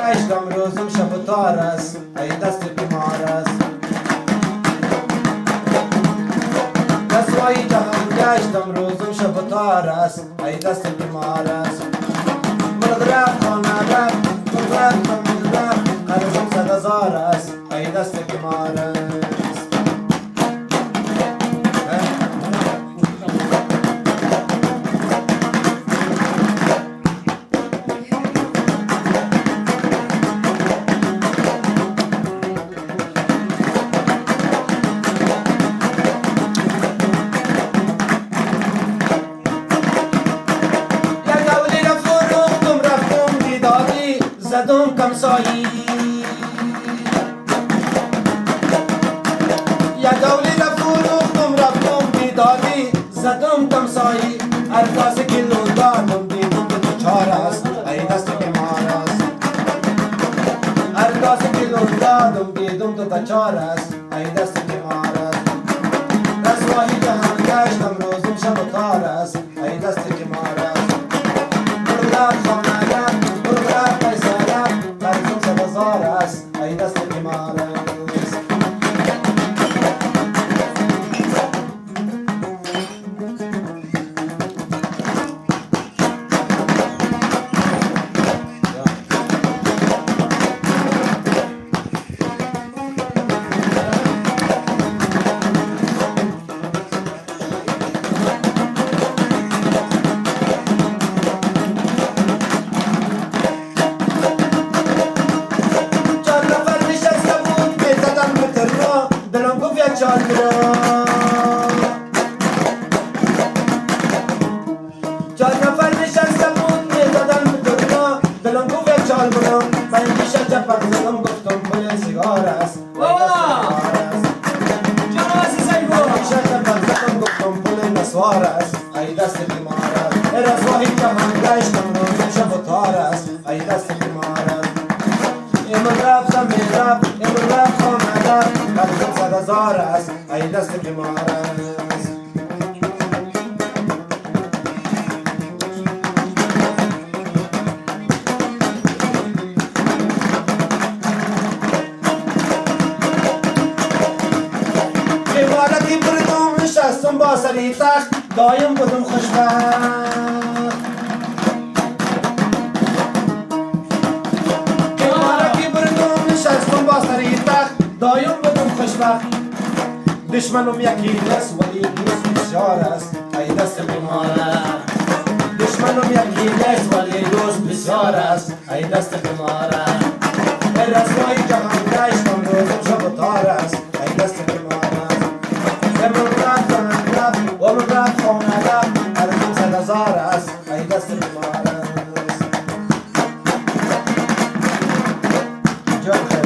گشتم روزم شب و تار است ای دست بیمار است رسوایی جهان گشتم روزم شب و تار است ای دست بیمار است مرد رفت خانه رفت مرد رفت مرد رفت قرضم 100,000 است ای دست بیمار است زدم کمسایی یا دولی رفروختم رفتم بیدادی زدم کمسایی هر کاس کلو دادم دیدم که دوچار است ای دست بیمار است هر کاس کلو دادم دیدم که دوچار است ای دست بیمار است رسوایی جهان گشتم روزم شب و تار است ای دست بیمار است برگرد خانه برگرد پیسه است ای دست بیمار است چار نفر نشسته بود میزدن به دنیا دلم گفت یک چال برم من پیش چپک زدم گفتم پل سیگار است پیش چپک زدم گفتم پل نسوار است ای دست بیمار است رسواهی جهان گشتم روزم شب و تار است ای دست بیمار است امن رفت زمین رفت امن رفت خانه رفت قرضم 100,000 است ای دست بیمار است امارتی بردم نشستم با سری تخت دایم بودم خوشبخت امارتی بردم نشستم با سری تخت دایم بودم خوشبخت دشمنم یکی دست ولی دوست بسیار است ای دست بیمار است دشمنم یکی دست ولی دوست بسیار است ای دست بیمار است رسوایی جهان گشتم روزم شب و تار است ای دست بیمار است امن رفت زمین رفت و من رفت خانه رفت قرضم 100,000 است ای دست بیمار است جان خیلی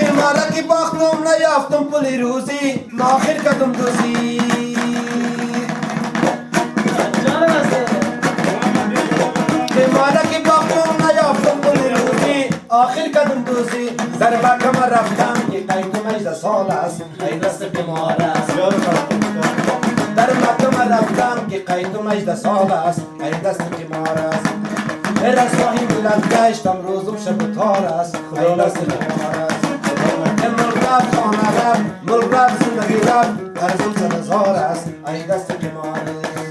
امارتی باختم نیافتم پولی روزی ما آخر کدم دوزی امارتی باختم نیافتم پولی روزی آخر کدم دوزی در بکم رفتم که قیدم 18 سال است ای دست بیمار است در بکم رفتم که قیدم 18 سال است ای دست بیمار است رسواهی بلند گشتم روزم شب تار است ای دست بیمار است مرد خانه رفت مرد زندگی رفت قرضم 100,000 است ای دست بیمار است